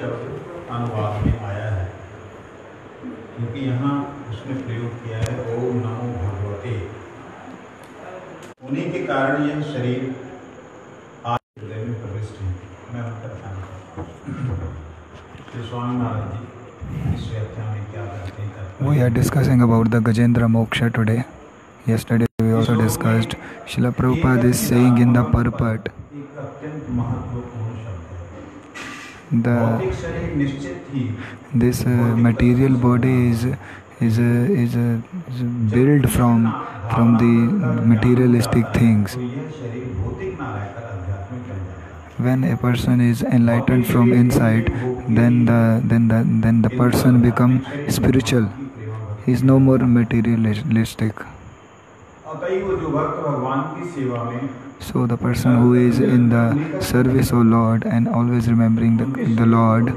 अनुवाद में आया है, क्योंकि यहाँ उसने प्रयोग किया है ओम नमो भगवते। उन्हीं के कारण यह शरीर आज हृदय में प्रविष्ट है। मैं उनका ध्यान श्री स्वामी महाराज जी इस व्याख्या में क्या करते हैं। We are discussing about the Gajendra Moksha today. Yesterday we also discussed Srila Prabhupada is saying in the purport this material body is built from the materialistic things. When a person is enlightened from inside, then the person becomes spiritual. He is no more materialistic. So the person who is in the service of Lord and always remembering the Lord,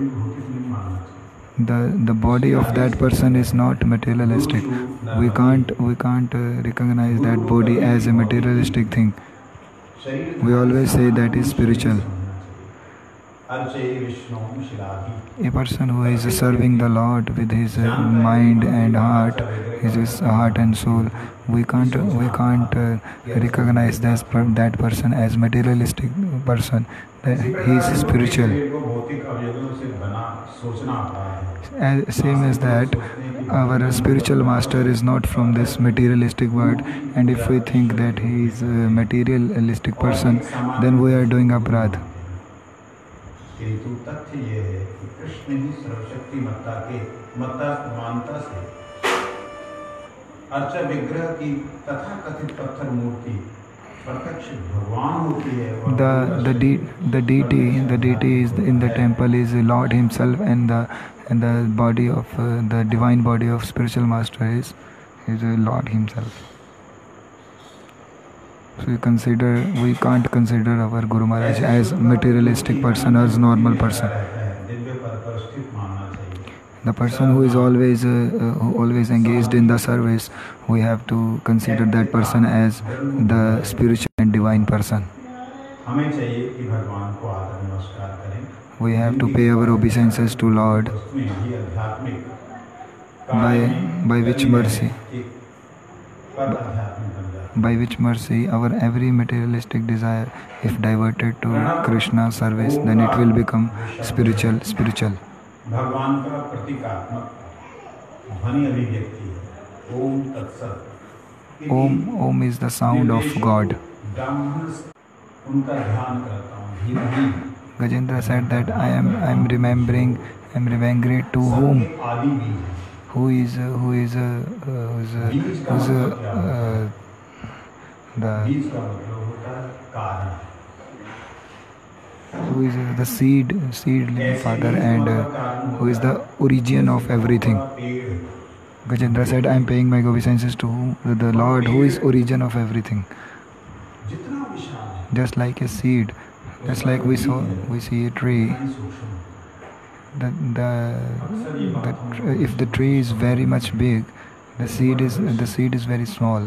the body of that person is not materialistic. We can't recognize that body as a materialistic thing. We always say that is spiritual. A person who is serving the Lord with his mind and heart, his heart and soul, we can't recognize that person as materialistic person. He is spiritual. Same as that, our spiritual master is not from this materialistic world, and if we think that he is a materialistic person, then we are doing aparadh. किंतु तथ्य यह है कि कृष्ण ही सर्वशक्ति मत्ता मानता से अर्चा विग्रह की तथा कथित पत्थर मूर्ति प्रत्यक्ष भगवान होती है। The deity is in the temple is Lord Himself, and the body of the divine body of spiritual master is Lord Himself. So we can't consider our Guru Maharaj as materialistic person, as normal person. The person who is always engaged in the service, we have to consider that person as the spiritual and divine person. We have to pay our obeisances to Lord. By which mercy our every materialistic desire, if diverted to Krishna service, then it will become spiritual. भगवान का प्रतीकात्मक ध्वनि अभिव्यक्ति है ओम तत्सत। Om is the sound of God. उनका ध्यान करता हूँ। Gajendra said that I am remembering to whom, who is the seed father, and who is the origin of everything. Gajendra said, I am paying my obeisances to the Lord who is origin of everything. Just like a seed, just like we see a tree. If the tree is very much big, the seed is very small.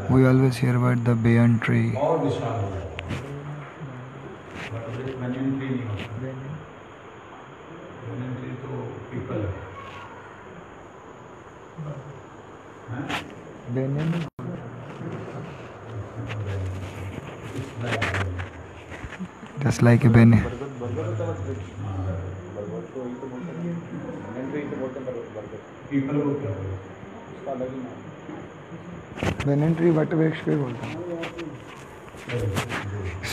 We always hear about the banyan tree. Just like a banyan. Banyan tree वटवृक्ष पे बोलते हैं.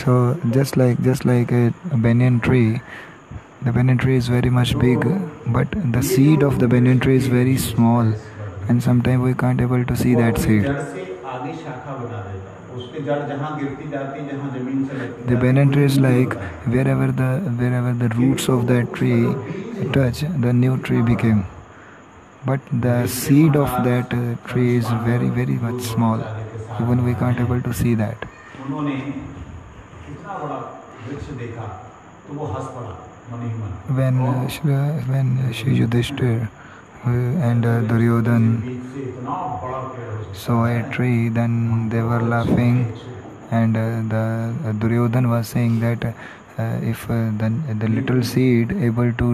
So just like a banyan tree, the banyan tree is very much big, but the seed of the banyan tree is very small, and sometimes we can't able to see that seed. The banyan tree is like wherever the roots of that tree touch, the new tree became. But the seed of that tree is very, very much small. Even we can't able to see that. When Shri Yudhishthira and Duryodhan saw a tree, then they were laughing and the Duryodhan was saying that if the little seed able to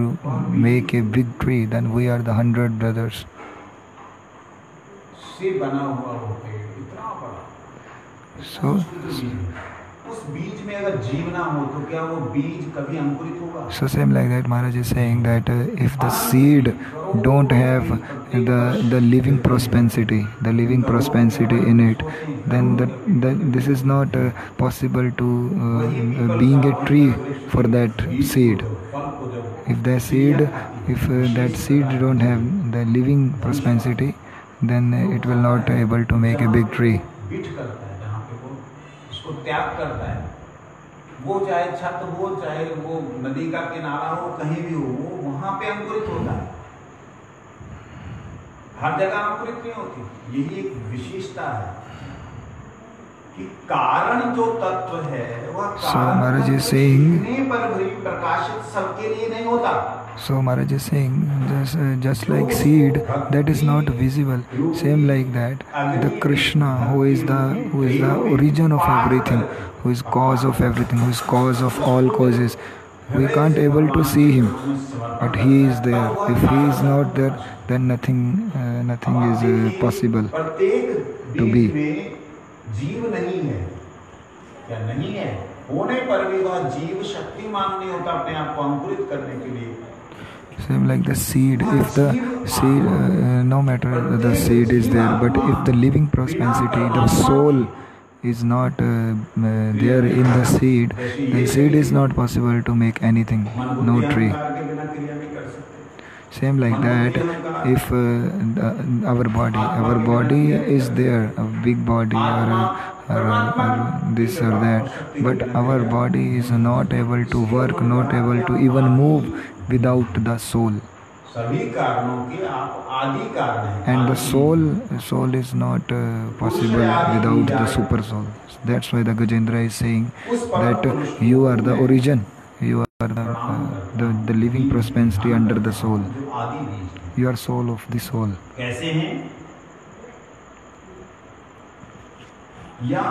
make a big tree, then we are the 100 brothers. से बना हुआ वो पेड़ इतना बड़ा, So उस बीज में अगर जीव ना हो तो क्या वो बीज कभी अंकुरित होगा? So same like that, Maharaj is saying that if the seed don't have the living propensity in it, then this is not possible to being a tree for that seed. If that seed don't have the living propensity, then it will not able to make a big tree. Beat करता है जहाँ पे वो उसको त्याग करता है, वो चाहे छत हो, चाहे वो नदी का किनारा हो, कहीं भी हो, वो वहां पे अंकुरित होता है। हर जगह अंकुरित नहीं होती। यही एक विशेषता है कि कारण जो तत्व है वह Maharaj is saying, पर भी प्रकाशित सबके लिए नहीं होता। So Maharaj is saying, just like seed that is not visible, same like that the Krishna who is the origin of everything, who is cause of everything, who is cause of all causes, we can't able to see him, but he is there. If he is not there, then nothing is possible to be. जीव नहीं है, क्या नहीं है? होने पर भी वह जीव शक्तिमान नहीं होता अपने आप को अंकुरित करने के लिए। Same like the seed, if the seed, no matter the seed is there, but if the living propensity, the soul is not there in the seed, then seed is not possible to make anything, no tree. Same like that, if our body is there, a big body or this or that, but our body is not able to work, not able to even move without the soul. And the soul is not possible without the super soul. That's why the Gajendra is saying that you are the origin, you are the living propensity under the soul. You are soul of the soul. कैसे हैं? या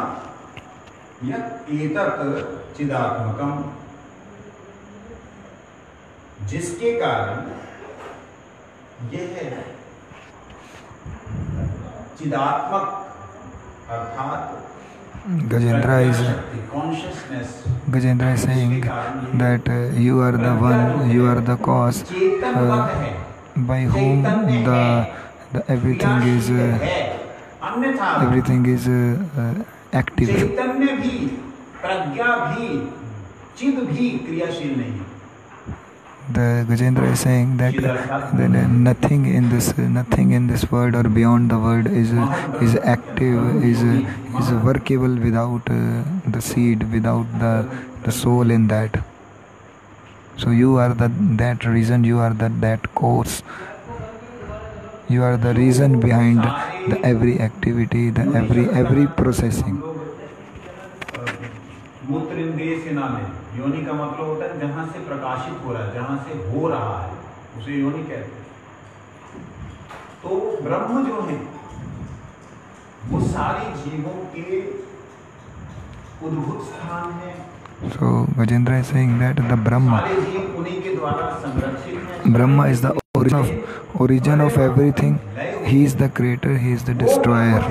एतत् चिदात्मकम, जिसके कारण यह चिदात्मक अर्थात Gajendra is saying that you are the one, you are the cause by whom the everything is active. चैतन्य भी, प्रज्ञा भी, चिद भी क्रियाशील नहीं है। The Gajendra is saying that nothing in this world or beyond the world is active, is workable without the seed, without the soul in that. So you are that reason, you are that cause. You are the reason behind the every activity, the every processing. मूत्र इंद्रिय से ना ले, योनि का मतलब होता है जहां से प्रकाशित हो रहा है, जहां से हो रहा है, उसे योनि कहते हैं। तो ब्रह्म जो है वो सारे जीवों के उद्भूत स्थान है। So Gajendra is saying that the Brahma is the origin of everything. He is the creator, he is the destroyer.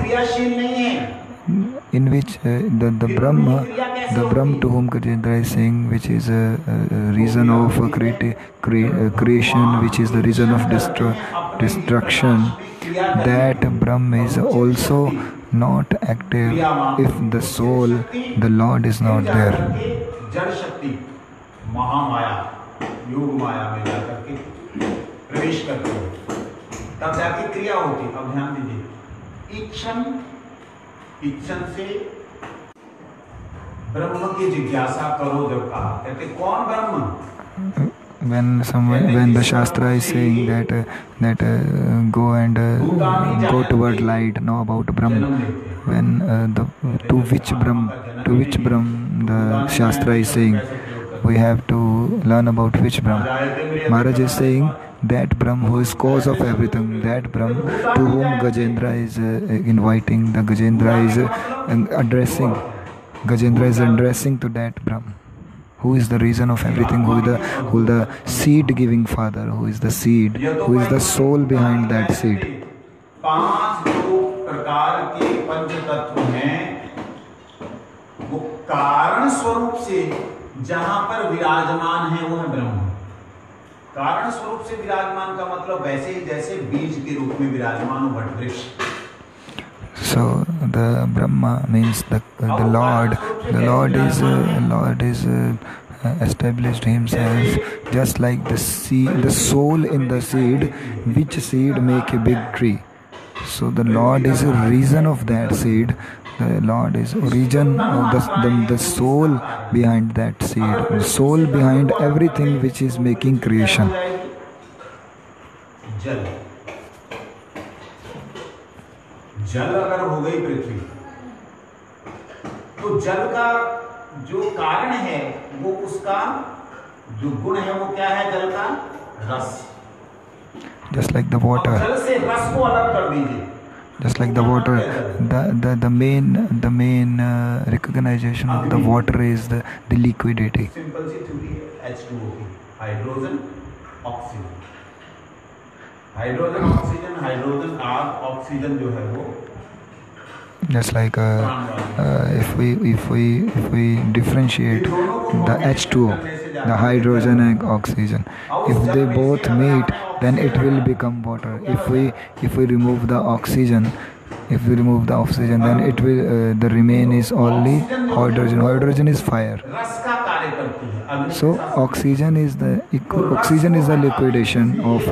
In which the Brahma to whom Gajendra is saying, which is a reason of creation, which is the reason of destruction, that Brahma is also not active if the soul, the Lord, is not there. जड़ शक्ति महामाया योग माया में जाकर के प्रवेश करती है, तब जाके क्रिया होती है। अब ध्यान दीजिए, इच्छन से ब्रह्म की जिज्ञासा करो जब कहा, कहते कौन ब्रह्म? When the Shastra is saying that go and go toward light, know about Brahma. When to which Brahma the Shastra is saying, we have to learn about which Brahma. Maharaj is saying that Brahma who is cause of everything, that Brahma to whom Gajendra is inviting, the Gajendra is addressing. Gajendra is addressing to that Brahm, who is the reason of everything, who the seed giving father, who is the seed, who is the soul behind that seed. 5 जो प्रकार के पंच तत्व हैं वो कारण स्वरूप से जहां पर विराजमान है वो है ब्रह्म। कारण स्वरूप से विराजमान का मतलब वैसे ही जैसे बीज के रूप में विराजमान हो वटवृक्ष। So the Brahma means the Lord. The Lord is established himself just like the seed, the soul in the seed, which seed make a big tree. So the Lord is a reason of that seed. The Lord is origin of the soul behind that seed, the soul behind everything which is making creation. जल जल अगर हो गई पृथ्वी तो जल का जो कारण है वो उसका जो गुण है वो क्या है जल का रस। Just like the water. जल से रस को अलग कर दीजिए। Just like the water, the main recognition of the water is the liquidity. Simple सी थ्योरी है H2O की, hydrogen oxygen, hydrogen oxygen, hydrogen आग, ऑक्सीजन जो है वो just like if we differentiate the H2O, the hydrogen and oxygen, if they both meet then it will become water. If we remove the oxygen, then it will the remain is only hydrogen. Hydrogen is fire. So oxygen is the liquidation of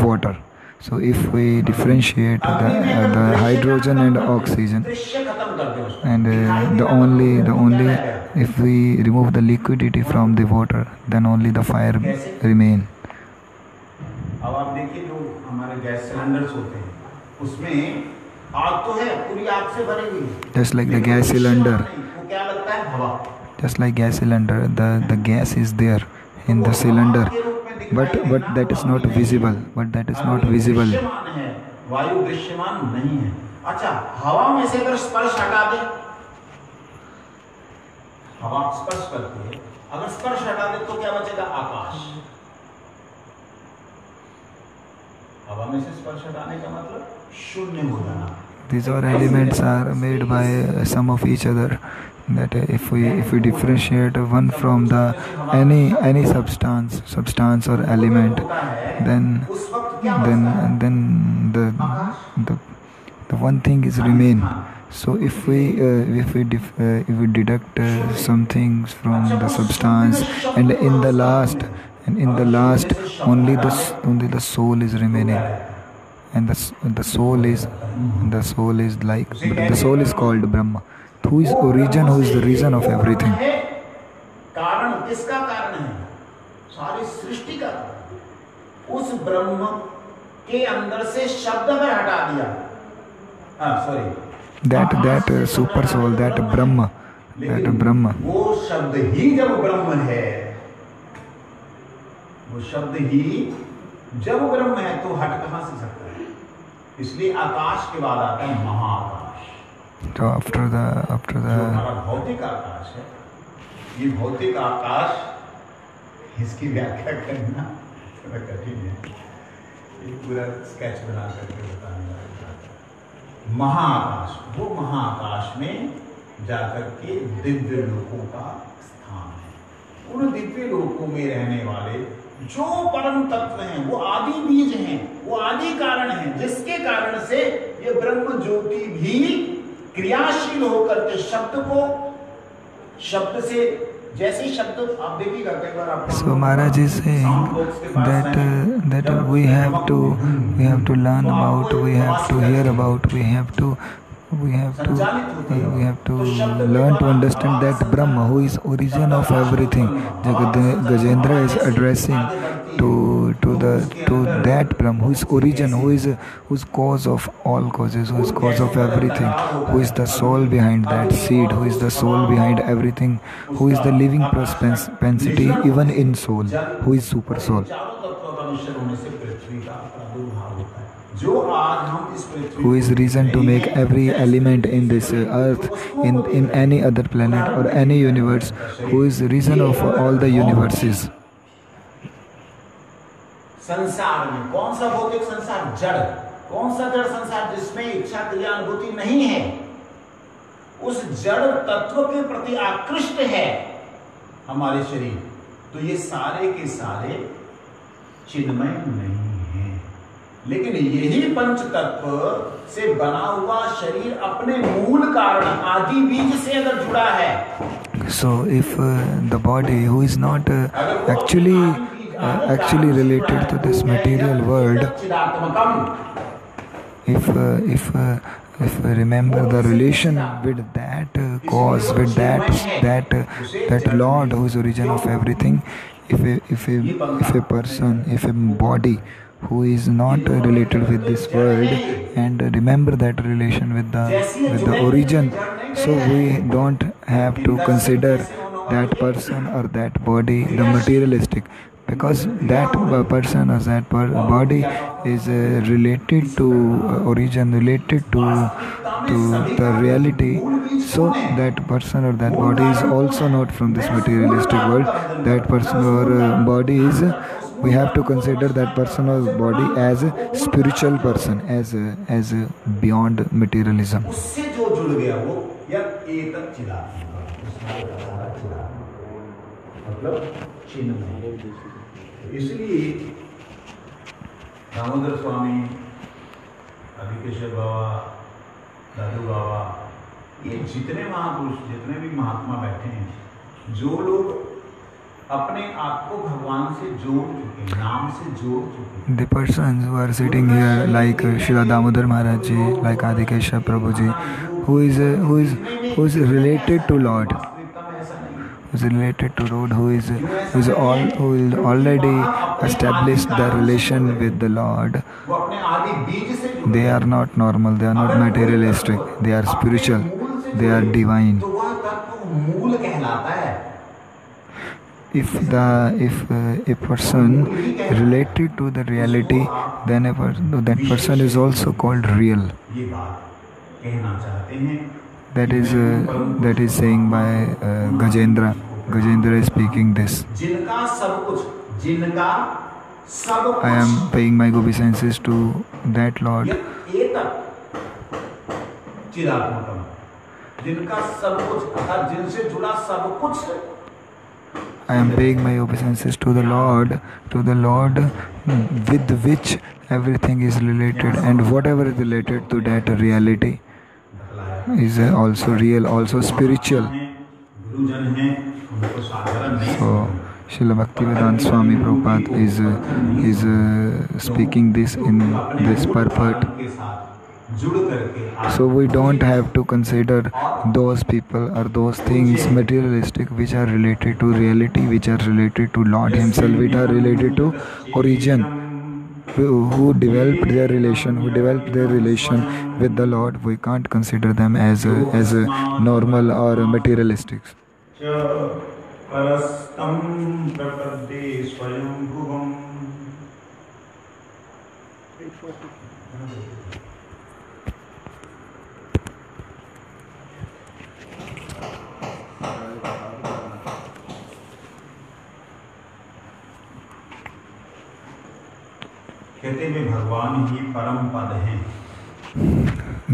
water. So if we differentiate the hydrogen and oxygen, and the only if we remove the liquidity from the water, then only the fire remain. अब आप देखिए जो हमारे gas cylinders होते हैं उसमें आग तो है, पूरी आग से भरी हुई। Just like the gas cylinder. वो क्या लगता है हवा। Just like gas cylinder, the gas is there in the cylinder, but that is not visible. दृश्यमान है, वायु दृश्यमान नहीं है। अच्छा, हवा में से अगर स्पर्श हटा दे, हवा स्पर्श करती है, अगर स्पर्श हटा दे तो क्या बचेगा? आकाश। हवा में से स्पर्श हटाने का मतलब शून्य हो जाना। These all elements are made by some of each other. That if we differentiate one from the any substance or element, then the one thing is remain. So if we deduct some things from the substance, and in the last only the soul is remaining, and the soul is called Brahma, who is the reason of everything. कारण किसका कारण है? सारी सृष्टि का। उस ब्रह्म के अंदर से शब्द अगर हटा दिया, that super soul, that Brahma, वो शब्द ही जब ब्रह्म है, वो शब्द ही जब ब्रह्म है तो हट कहां से सकता है? इसलिए आकाश के बाद आता है महाआकाश। So after the हमारा भौतिक आकाश है, ये भौतिक आकाश, इसकी व्याख्या करना थोड़ा कठिन है, एक पूरा स्केच बना करके बताना। महाआकाश, वो महाआकाश में जाकर के दिव्य लोकों का स्थान है। उन दिव्य लोकों में रहने वाले जो परम तत्व हैं, वो आदि बीज हैं, वो आदि कारण हैं, जिसके कारण से ये ब्रह्म ज्योति भी क्रियाशील होकर के शब्द से जैसे शब्द आप देखिएगा कई बार आपको। So Maharaj is saying that we have to learn about, we have to hear about, we have to learn to understand that Brahma, who is origin of everything. Gajendra is addressing to that Brahma, who is origin, who is cause of all causes, who is cause of everything, who is the soul behind that seed, who is the soul behind everything, who is the living propensity even in soul, who is super soul. जो आज हम इस पृथ्वी who is reason to make every element in this earth, in any other planet or any universe, who is the reason of all the universes. संसार में कौन सा भौतिक संसार? जड़। कौन सा जड़ संसार? जिसमें इच्छा क्रिया अनुभूति नहीं है, उस जड़ तत्व के प्रति आकृष्ट है हमारे शरीर। तो ये सारे के सारे चिन्मय नहीं हैं, लेकिन यही पंच तत्व से बना हुआ शरीर अपने मूल कारण आदि बीज से अगर जुड़ा है। So if the body who is not actually related to this material world, if remember the relation with that cause, with that Lord who is origin of everything, if a person, if a body who is not related with this world and remember that relation with the origin, so we don't have to consider that person or that body the materialistic, because that person or that body is related to origin, related to the reality. So that person or that body is also not from this materialistic world. That person or body is, we have to consider that person or body as a spiritual person, as beyond materialism. उससे जो जुड़ गया वो या एतत् चिदात्मा, मतलब चिन्ह। इसलिए दामोदर स्वामी, आदिकेशव बाबा, दादू बाबा, ये जितने महापुरुष, जितने भी महात्मा बैठे हैं, जो लोग अपने आप को भगवान से जोड़ चुके, नाम से जोड़ चुके, the persons who are sitting here like Srila Damodar Maharaj Ji, like Adikesha Prabhu Ji, who is related to Lord, who is related to Lord, who is already established the relation with the Lord. वो अपने आदि बीज से जुड़े, They are not normal, they are not materialistic, they are spiritual, they are divine. तो वह तत्व मूल कहलाता है। If a person related to the reality, then that person is also called real. ये बात कहना चाहते हैं। That is saying by Gajendra. Gajendra is speaking this. जिनका सब कुछ, जिनका सब I am paying my obeisances to that Lord. चिदात्मकम, जिनका सब कुछ अर्थात जिनसे जुड़ा सब कुछ। I am paying my obeisances to the Lord with which everything is related, and whatever is related to that reality is also real, also spiritual. So Srila Bhaktivedanta Swami Prabhupada is speaking this in this purport. So we don't have to consider those people or those things materialistic which are related to reality, which are related to Lord Himself, which are related to origin, who developed their relation with the Lord. We can't consider them as normal or materialistic. कहते में भगवान ही परम पद हैं।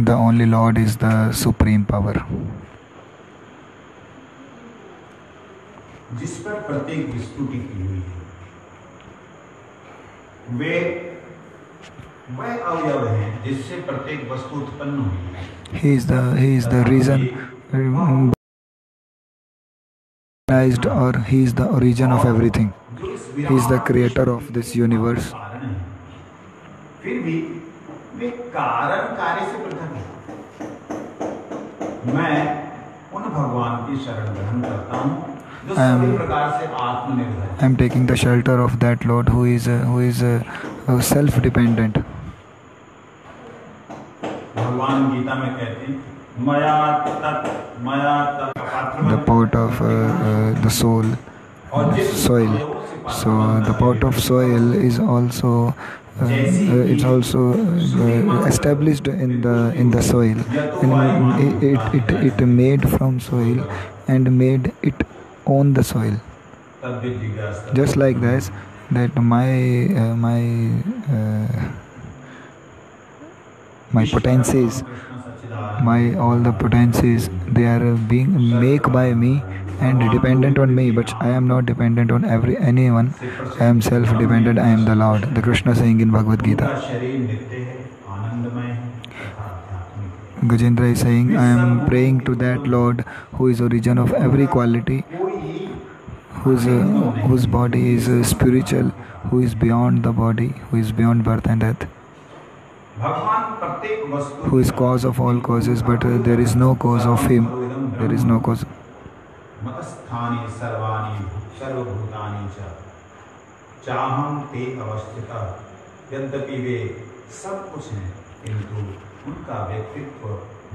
The only Lord is the supreme power. जिस पर प्रत्येक वस्तु टिकी हुई है, वे वह अवयव हैं जिससे प्रत्येक वस्तु उत्पन्न हुई है। He is the reason, or He is the origin of everything. He is the creator of this universe. फिर भी वे कारण कार्य से पृथक हैं। मैं उन भगवान की शरण ग्रहण करता हूँ जो सभी प्रकार से आत्मनिर्भर है। I am taking the shelter of that Lord who is self-dependent. भगवान गीता में कहते हैं मया तत् the pot of the soil. So the pot of soil is also it's also established in the soil, and it made from soil and made it own the soil. Just like this, that my potencies, my all the potencies, they are being made by me and dependent on me, but I am not dependent on anyone. I am self-dependent. I am the Lord. The Krishna saying in Bhagavad Gita. Gajendra is saying, I am praying to that Lord who is origin of every quality, whose body is spiritual, who is beyond the body, who is beyond birth and death, who is cause of all causes, but there is no cause of him. There is no cause. मतस्थानि सर्वाणि सर्वभूतानि च चाहं ते अवस्थितः। यद्यपि वे सब कुछ हैं, किंतु उनका व्यक्तित्व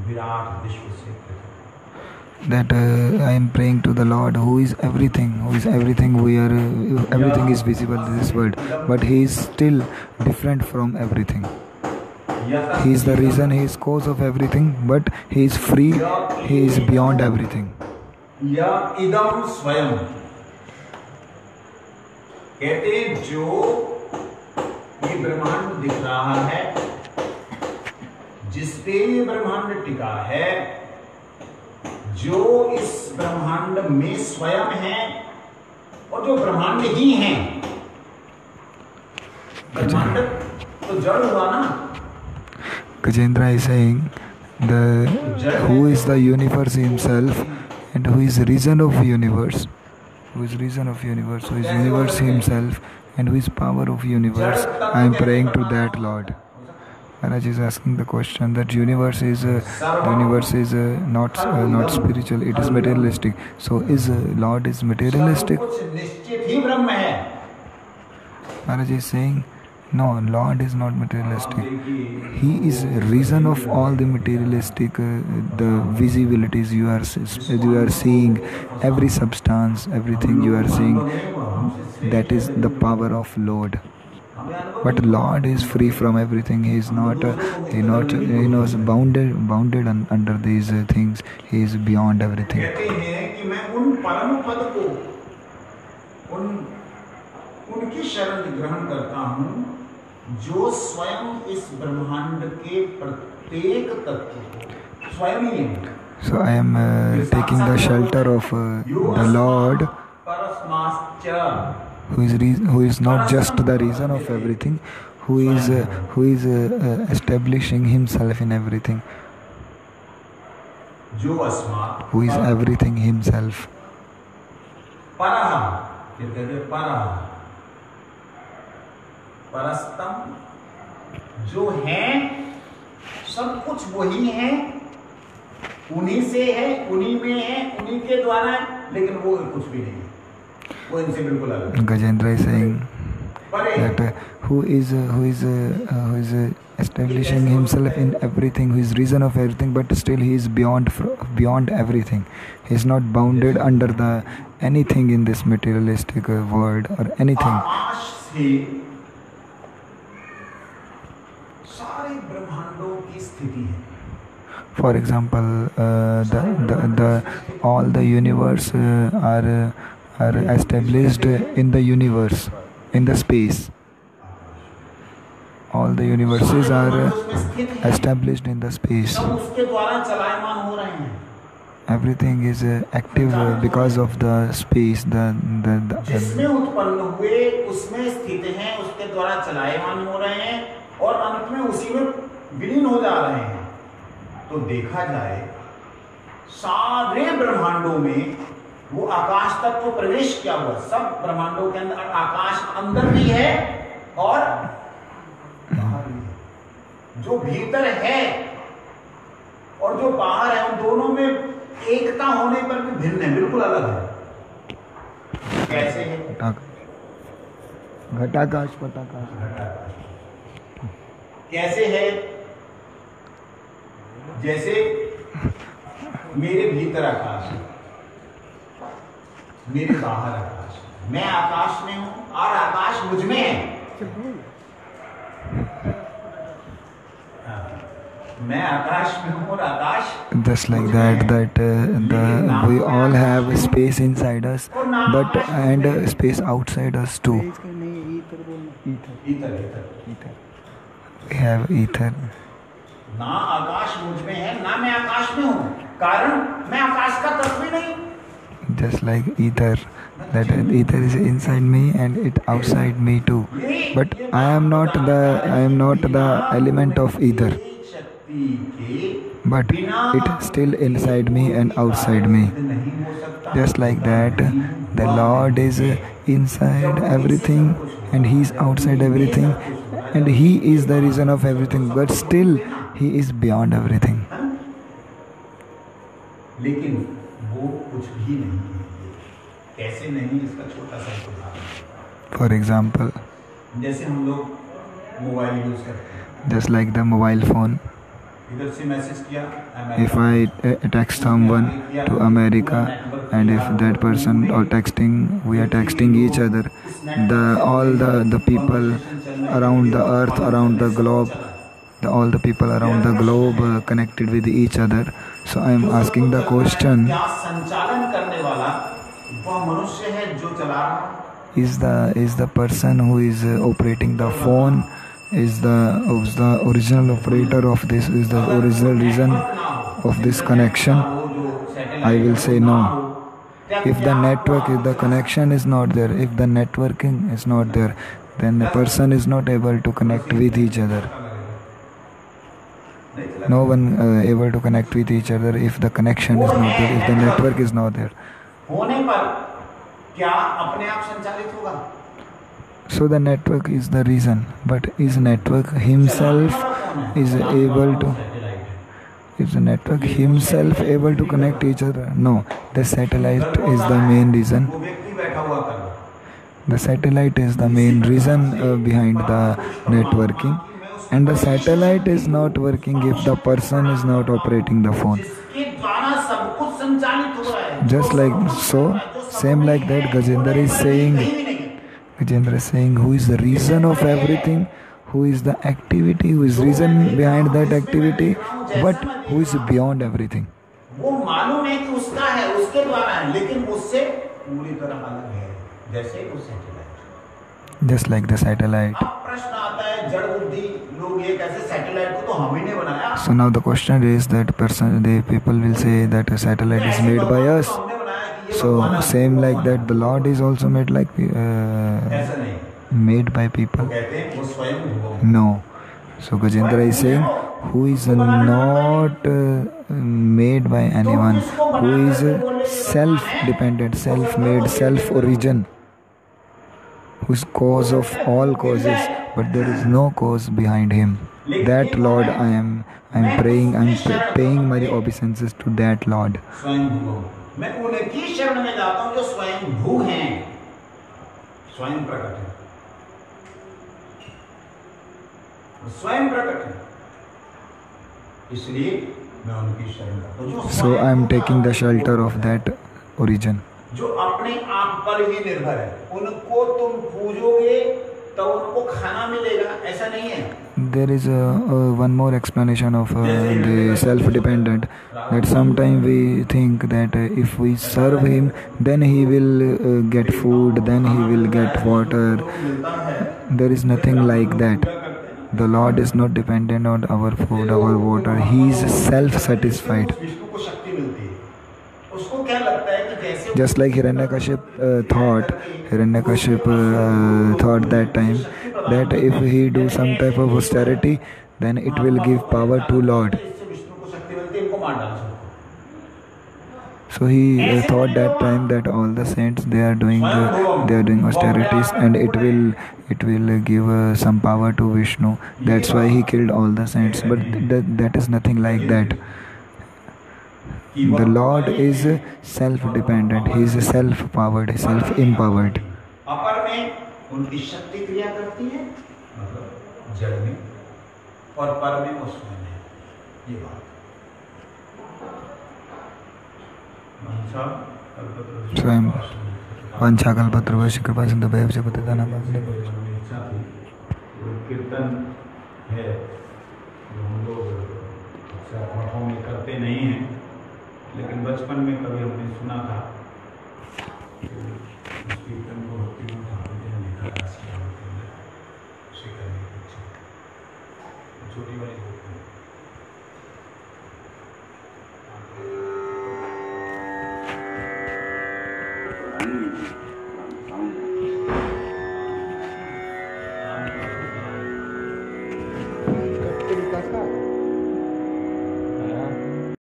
विराट विश्व से पृथक। That I am praying to the Lord who is everything, everything is visible in this world, but he is still different from everything. He is the reason, he is cause of everything, but he is free, he is beyond everything. या इदम स्वयं, कहते जो ये ब्रह्मांड दिख रहा है, जिसपे ये ब्रह्मांड टिका है, जो इस ब्रह्मांड में स्वयं है और जो ब्रह्मांड ही है। ब्रह्मांड तो जड़ हुआ ना। Gajendra is saying who is the universe himself and who is reason of universe, who is universe himself and who is power of universe. I am praying to that Lord. Maharaj is asking the question that universe is not spiritual, it is materialistic. So is Lord is materialistic? Maharaj is saying no, Lord is not materialistic. He is reason of all the materialistic, the visibilities you are seeing, every substance, everything you are seeing. That is the power of Lord. But Lord is free from everything. He is not bounded under these things. He is beyond everything. उनकी शरण ग्रहण करता हूँ जो स्वयं इस ब्रह्मांड के प्रत्येक तत्व को स्वयं ही है। So I am taking the shelter of the Lord, who is not just the reason of everything, who is establishing himself in everything, who is everything himself. परस्तम, जो है सब कुछ वही है, उन्हीं से है, उन्हीं में है, उन्हीं के द्वारा है, लेकिन वो कुछ भी नहीं, वो इनसे बिल्कुल अलग है। Gajendra is saying that who is establishing himself in everything, who is reason of everything, but still he is beyond everything. He is not bounded under the anything in this materialistic world or anything. For example, all the universe are established in the universe, in the space. All the universes are established in the space. Everything is active because of the space. जिसमें उत्पन्न हुए उसमें स्थित हैं, उसके द्वारा चलायमान हो रहे हैं और अंत में उसी में विलीन हो जा रहे हैं। तो देखा जाए सारे ब्रह्मांडों में वो आकाश तत्व प्रवेश किया हुआ, सब ब्रह्मांडों के अंदर आकाश अंदर भी है और बाहर भी है। जो भीतर है और जो बाहर है, उन दोनों में एकता होने पर भी भिन्न है, बिल्कुल अलग है। कैसे है? घटाकाश पटाकाश कैसे है? जैसे मेरे भीतर आकाश है, मेरे बाहर आकाश है, मैं आकाश में हूं और आकाश मुझ में है। मैं आकाश में हूँ और आकाश just like that we all have space inside us, but and space outside us too. Ether ether We have ether. ना आकाश मुझ में है ना मैं आकाश में हूँ, कारण मैं आकाश का तत्व ही नहीं। Just like ether, that ether is inside me and it outside me too. But I am not the element of ether. But it is still inside me and outside me. Just like that, the Lord is inside everything and He is outside everything, and He is the reason of everything. But still, He is beyond everything. लेकिन वो कुछ भी नहीं है। कैसे नहीं, इसका छोटा सा उदाहरण। For example, जैसे हम लोग मोबाइल यूज करते हैं, just like the mobile phone. इधर से मैसेज किया, If I text someone to America, and if that person or we are texting each other, all the people around the earth, around the globe, all the people around the globe connected with each other. So I am asking the question: संचालन करने वाला वह मनुष्य है जो चला रहा, is the person who is operating the phone is the original operator of this, is the original reason of this connection? I will say no. If the connection is not there, if the networking is not there, then the person is not able to connect with each other. No one able to connect with each other if the connection is not there, if the network is not there. होने पर क्या अपने आप संचालित होगा? So the network is the reason, but is network himself able to connect each other? No, the satellite is the main reason. The satellite is the main reason behind the networking, and the satellite is not working if the person is not operating the phone. Just like so, same like that, Gajendra is saying, who is the reason of everything, who is the activity, who is reason behind that activity, but who is beyond everything. वो मालूम है कि उसका है, उसके द्वारा है, लेकिन उससे पूरी तरह अलग है, जैसे वो satellite. Just like the satellite. अब प्रश्न आता है, जड़ बुद्धि लोग ये कैसे, सैटेलाइट को तो हम ही ने बनाया। So now the question is that the people will say that a satellite is made by us. So same like that, the Lord is also made like made by people. No. So Gajendra is saying, who is not made by anyone, who is self-dependent, self-made, self-origin, who is cause of all causes, but there is no cause behind him. That Lord I am praying, I am paying my obeisances to that Lord. मैं उनकी शरण में जाता हूं जो स्वयं भू हैं, स्वयं प्रकट है, स्वयं प्रकट है, इसलिए मैं उनकी शरण जाता हूं। So I am taking the shelter of that origin. जो अपने आप पर ही निर्भर है, उनको तुम पूजोगे तो उनको खाना मिलेगा, ऐसा नहीं है। There is one more explanation of the self-dependent, that sometimes we think that if we serve him, then he will get food, then he will get water. There is nothing like that. The Lord is not dependent on our food, our water. He is self-satisfied. Just like Hiranyakashipu thought that time that if he do some type of austerity, then it will give power to Lord. So he thought that time that all the saints they are doing austerities, and it will give some power to Vishnu. That's why he killed all the saints. But that is nothing like that. The Lord is self-dependent. He is self-powered, self-empowered. उनकी शक्ति क्रिया करती है, मतलब जड़ में, और पर में उसमें है, ये बात। स्वयं वंशाकल्पतरुभ्यश्च कृपा सिन्धुभ्यश्च पतितानां कीर्तन है जो हम लोग अक्सर मठों में करते नहीं हैं, लेकिन बचपन में कभी हमने सुना था। तो उस कीर्तन को भक्तिनाथ ठाकुर जी ने लिखा था श्रीराम के अंदर, उसे करने की इच्छा। छोटी वाली होती है।